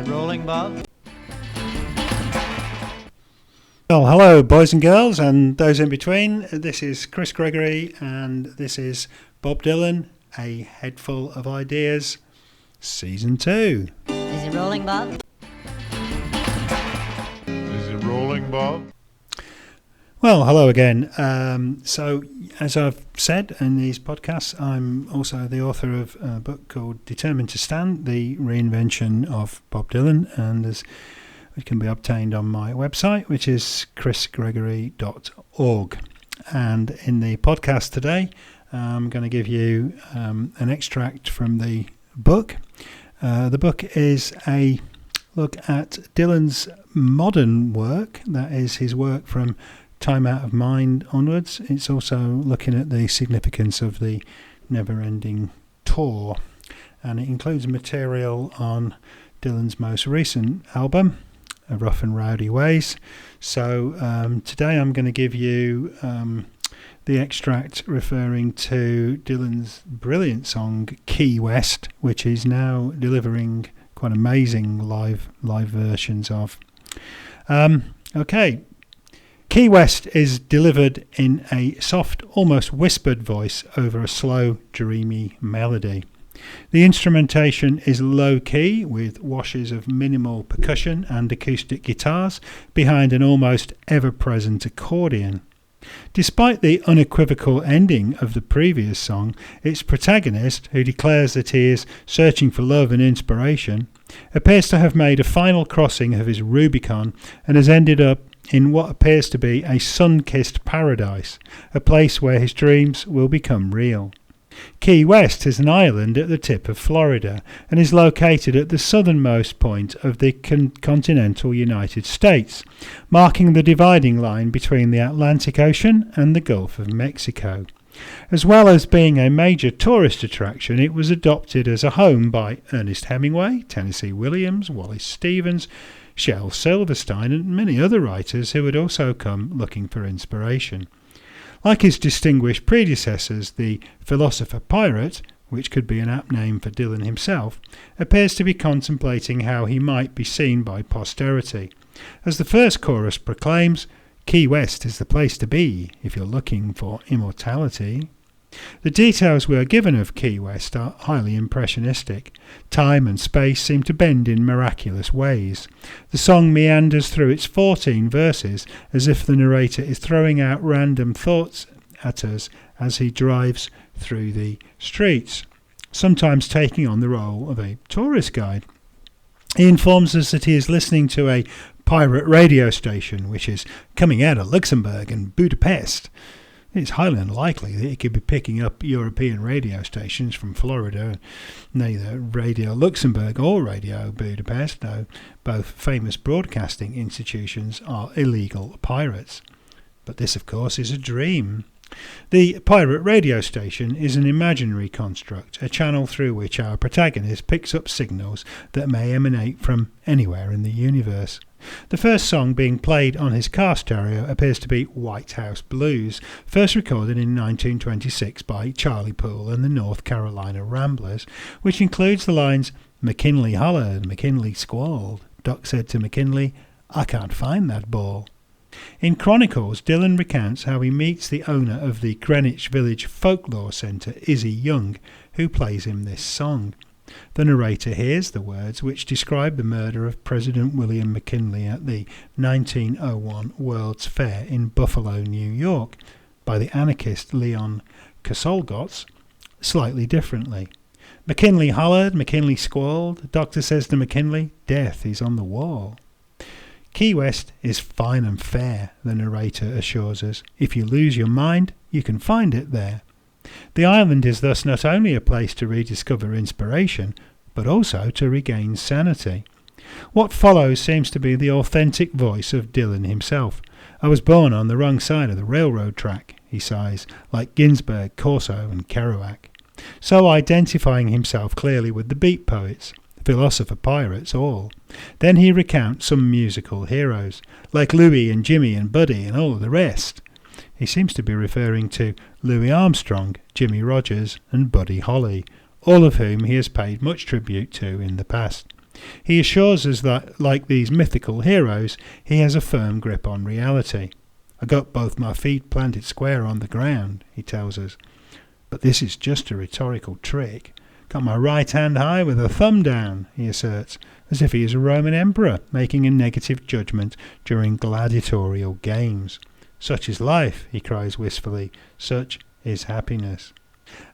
it rolling, Bob? Well, hello, boys and girls, and those in between. This is Chris Gregory, and this is Bob Dylan, A Headful of Ideas, Season 2. Is it rolling, Bob? Is it rolling, Bob? Well, hello again. So, as I've said in these podcasts, I'm also the author of a book called Determined to Stand, The Reinvention of Bob Dylan, and it can be obtained on my website, which is chrisgregory.org. And in the podcast today, I'm going to give you an extract from the book. The book is a look at Dylan's modern work, that is his work from Time Out of Mind onwards. It's also looking at the significance of the never-ending tour, and it includes material on Dylan's most recent album, Rough and Rowdy Ways. So today I'm going to give you the extract referring to Dylan's brilliant song Key West, which is now delivering quite amazing live versions of. Okay. Key West is delivered in a soft, almost whispered voice over a slow, dreamy melody. The instrumentation is low-key, with washes of minimal percussion and acoustic guitars behind an almost ever-present accordion. Despite the unequivocal ending of the previous song, its protagonist, who declares that he is searching for love and inspiration, appears to have made a final crossing of his Rubicon and has ended up in what appears to be a sun-kissed paradise, a place where his dreams will become real. Key West is an island at the tip of Florida and is located at the southernmost point of the continental United States, marking the dividing line between the Atlantic Ocean and the Gulf of Mexico. As well as being a major tourist attraction, it was adopted as a home by Ernest Hemingway, Tennessee Williams, Wallace Stevens, Shel Silverstein, and many other writers who had also come looking for inspiration. Like his distinguished predecessors, the philosopher pirate, which could be an apt name for Dylan himself, appears to be contemplating how he might be seen by posterity. As the first chorus proclaims, Key West is the place to be if you're looking for immortality. The details we are given of Key West are highly impressionistic. Time and space seem to bend in miraculous ways. The song meanders through its 14 verses as if the narrator is throwing out random thoughts at us as he drives through the streets, sometimes taking on the role of a tourist guide. He informs us that he is listening to a pirate radio station which is coming out of Luxembourg and Budapest. It's highly unlikely that he could be picking up European radio stations from Florida, neither Radio Luxembourg or Radio Budapest, though both famous broadcasting institutions are illegal pirates. But this, of course, is a dream. The pirate radio station is an imaginary construct, a channel through which our protagonist picks up signals that may emanate from anywhere in the universe. The first song being played on his car stereo appears to be White House Blues, first recorded in 1926 by Charlie Poole and the North Carolina Ramblers, which includes the lines, "McKinley hollered, McKinley squalled. Doc said to McKinley, I can't find that ball." In Chronicles, Dylan recounts how he meets the owner of the Greenwich Village Folklore Centre, Izzy Young, who plays him this song. The narrator hears the words which describe the murder of President William McKinley at the 1901 World's Fair in Buffalo, New York, by the anarchist Leon Kosolgotz, slightly differently. McKinley hollered, McKinley squalled. The doctor says to McKinley, death is on the wall. Key West is fine and fair, the narrator assures us. If you lose your mind, you can find it there. The island is thus not only a place to rediscover inspiration, but also to regain sanity. What follows seems to be the authentic voice of Dylan himself. I was born on the wrong side of the railroad track, he sighs, like Ginsberg, Corso and Kerouac. So identifying himself clearly with the beat poets, philosopher pirates all. Then he recounts some musical heroes, like Louis and Jimmy and Buddy and all of the rest. He seems to be referring to Louis Armstrong, Jimmy Rogers and Buddy Holly, all of whom he has paid much tribute to in the past. He assures us that, like these mythical heroes, he has a firm grip on reality. "I got both my feet planted square on the ground," he tells us. "But this is just a rhetorical trick. Got my right hand high with a thumb down," he asserts, as if he is a Roman emperor making a negative judgment during gladiatorial games. "Such is life," he cries wistfully. "Such is happiness."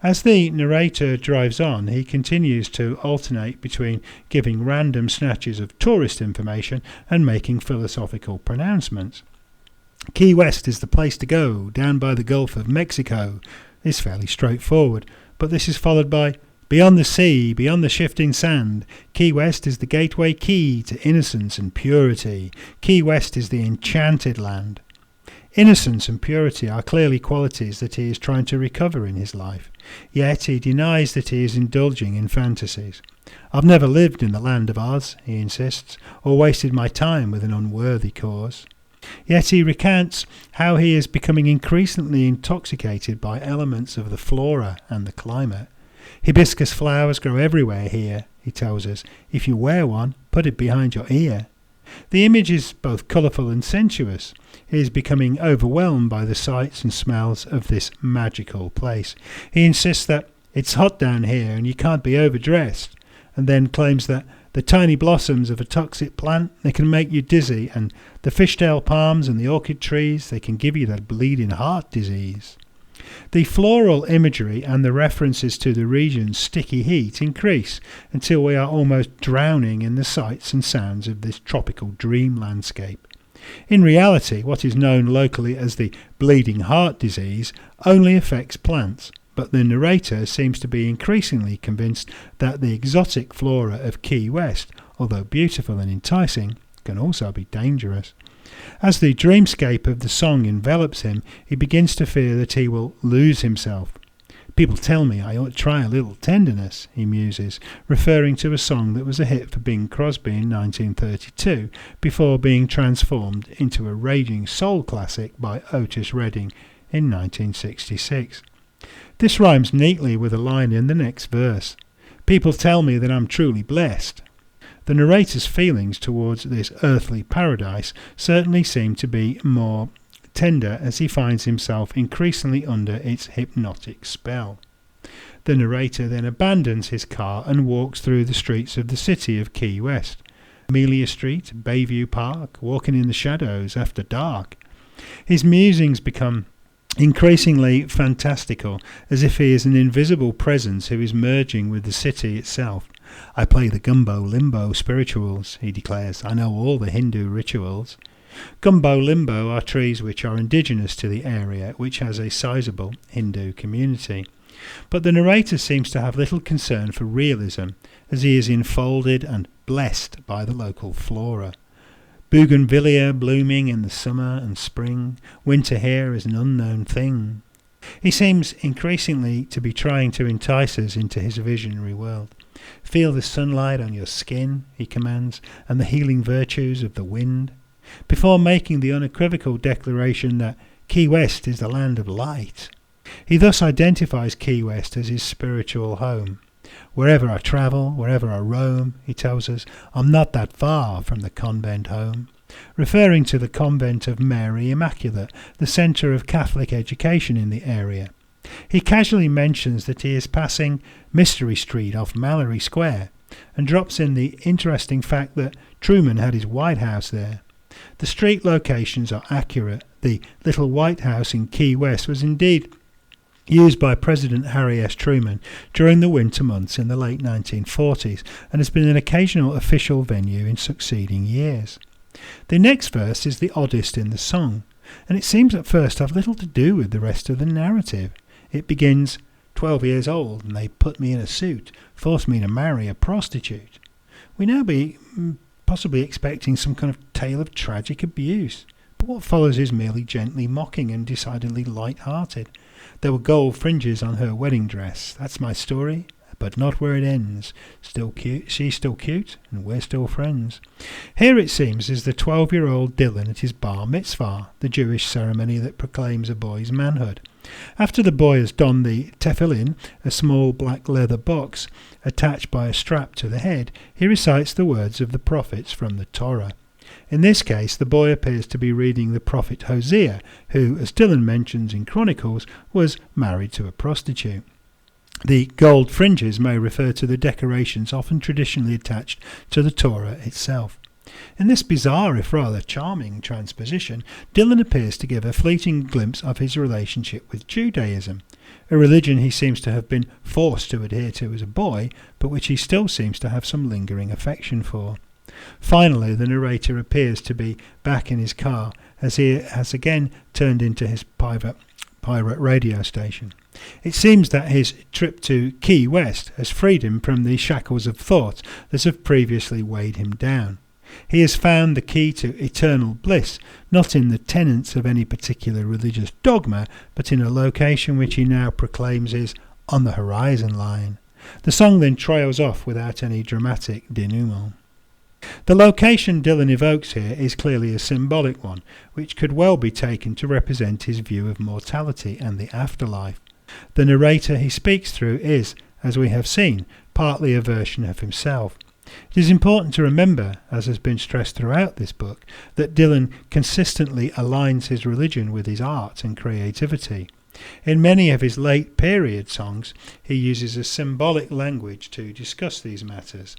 As the narrator drives on, he continues to alternate between giving random snatches of tourist information and making philosophical pronouncements. "Key West is the place to go, down by the Gulf of Mexico," is fairly straightforward, but this is followed by "Beyond the sea, beyond the shifting sand, Key West is the gateway key to innocence and purity. Key West is the enchanted land." Innocence and purity are clearly qualities that he is trying to recover in his life, yet he denies that he is indulging in fantasies. "I've never lived in the land of Oz," he insists, "or wasted my time with an unworthy cause." Yet he recounts how he is becoming increasingly intoxicated by elements of the flora and the climate. "Hibiscus flowers grow everywhere here," he tells us. "If you wear one, put it behind your ear." The image is both colourful and sensuous. He is becoming overwhelmed by the sights and smells of this magical place. He insists that it's hot down here and you can't be overdressed, and then claims that the tiny blossoms of a toxic plant, they can make you dizzy, and the fishtail palms and the orchid trees, they can give you that bleeding heart disease. The floral imagery and the references to the region's sticky heat increase until we are almost drowning in the sights and sounds of this tropical dream landscape. In reality, what is known locally as the bleeding heart disease only affects plants, but the narrator seems to be increasingly convinced that the exotic flora of Key West, although beautiful and enticing, can also be dangerous. As the dreamscape of the song envelops him, he begins to fear that he will lose himself. "People tell me I ought to try a little tenderness," he muses, referring to a song that was a hit for Bing Crosby in 1932, before being transformed into a raging soul classic by Otis Redding in 1966. This rhymes neatly with a line in the next verse. "People tell me that I'm truly blessed." The narrator's feelings towards this earthly paradise certainly seem to be more tender as he finds himself increasingly under its hypnotic spell. The narrator then abandons his car and walks through the streets of the city of Key West. Amelia Street, Bayview Park, walking in the shadows after dark. His musings become increasingly fantastical, as if he is an invisible presence who is merging with the city itself. "I play the gumbo limbo spirituals," he declares. "I know all the Hindu rituals." Gumbo limbo are trees which are indigenous to the area, which has a sizable Hindu community. But the narrator seems to have little concern for realism, as he is enfolded and blessed by the local flora. Bougainvillea blooming in the summer and spring, winter here is an unknown thing. He seems increasingly to be trying to entice us into his visionary world. "Feel the sunlight on your skin," he commands, "and the healing virtues of the wind," before making the unequivocal declaration that Key West is the land of light. He thus identifies Key West as his spiritual home. "Wherever I travel, wherever I roam," he tells us, "I'm not that far from the convent home," referring to the convent of Mary Immaculate, the centre of Catholic education in the area. He casually mentions that he is passing Mystery Street off Mallory Square, and drops in the interesting fact that Truman had his White House there. The street locations are accurate. The little White House in Key West was indeed used by President Harry S. Truman during the winter months in the late 1940s, and has been an occasional official venue in succeeding years. The next verse is the oddest in the song, and it seems at first to have little to do with the rest of the narrative. It begins, 12 years old, and they put me in a suit, forced me to marry a prostitute. We now be possibly expecting some kind of tale of tragic abuse, but what follows is merely gently mocking and decidedly light-hearted. There were gold fringes on her wedding dress. That's my story. but not where it ends. Still cute, she's still cute, and we're still friends. Here it seems is the 12-year-old Dylan at his bar mitzvah, the Jewish ceremony that proclaims a boy's manhood. After the boy has donned the tefillin, a small black leather box attached by a strap to the head, he recites the words of the prophets from the Torah. In this case, the boy appears to be reading the prophet Hosea, who, as Dylan mentions in Chronicles, was married to a prostitute. The gold fringes may refer to the decorations often traditionally attached to the Torah itself. In this bizarre, if rather charming transposition, Dylan appears to give a fleeting glimpse of his relationship with Judaism, a religion he seems to have been forced to adhere to as a boy, but which he still seems to have some lingering affection for. Finally, the narrator appears to be back in his car, as he has again turned into his pirate radio station. It seems that his trip to Key West has freed him from the shackles of thought that have previously weighed him down. He has found the key to eternal bliss, not in the tenets of any particular religious dogma, but in a location which he now proclaims is on the horizon line. The song then trails off without any dramatic denouement. The location Dylan evokes here is clearly a symbolic one, which could well be taken to represent his view of mortality and the afterlife. The narrator he speaks through is, as we have seen, partly a version of himself. It is important to remember, as has been stressed throughout this book, that Dylan consistently aligns his religion with his art and creativity. In many of his late period songs, he uses a symbolic language to discuss these matters.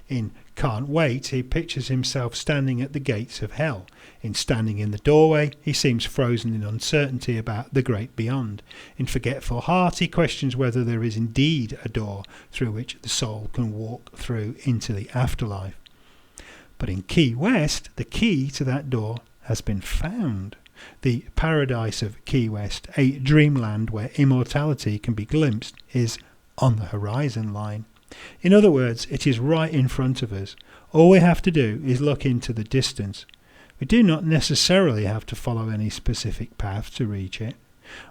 In Can't Wait, he pictures himself standing at the gates of hell. In Standing in the Doorway, he seems frozen in uncertainty about the great beyond. In Forgetful Heart, he questions whether there is indeed a door through which the soul can walk through into the afterlife. But in Key West, the key to that door has been found. The paradise of Key West, a dreamland where immortality can be glimpsed, is on the horizon line. In other words, it is right in front of us. All we have to do is look into the distance. We do not necessarily have to follow any specific path to reach it.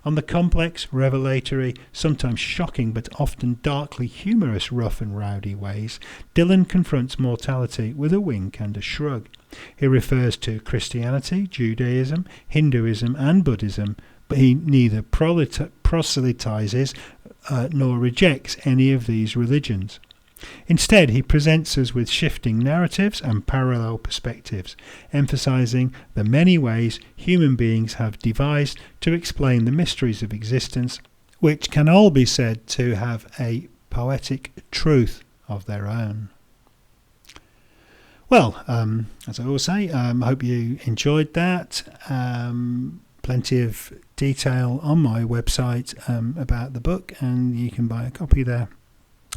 On the complex, revelatory, sometimes shocking but often darkly humorous Rough and Rowdy Ways, Dylan confronts mortality with a wink and a shrug. He refers to Christianity, Judaism, Hinduism and Buddhism, but he neither proselytizes nor rejects any of these religions. Instead, he presents us with shifting narratives and parallel perspectives, emphasizing the many ways human beings have devised to explain the mysteries of existence, which can all be said to have a poetic truth of their own. Well, as I always say, I hope you enjoyed that. Plenty of detail on my website about the book, and you can buy a copy there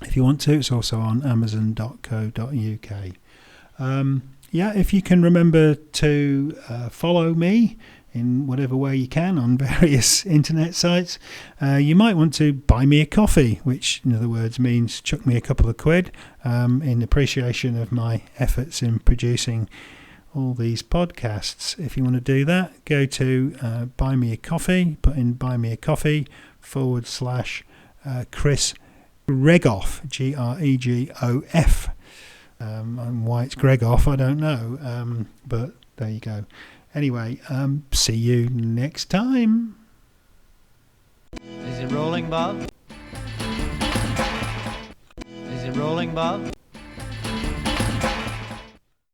if you want to. It's also on amazon.co.uk. If you can remember to follow me in whatever way you can on various internet sites, you might want to buy me a coffee, which in other words means chuck me a couple of quid in appreciation of my efforts in producing all these podcasts. If you want to do that, go to buy me a coffee, put in buy me a coffee / Chris Gregoff, Gregoff. And why it's Gregoff, I don't know, but there you go. Anyway, see you next time. Is it rolling, Bob? Is it rolling, Bob?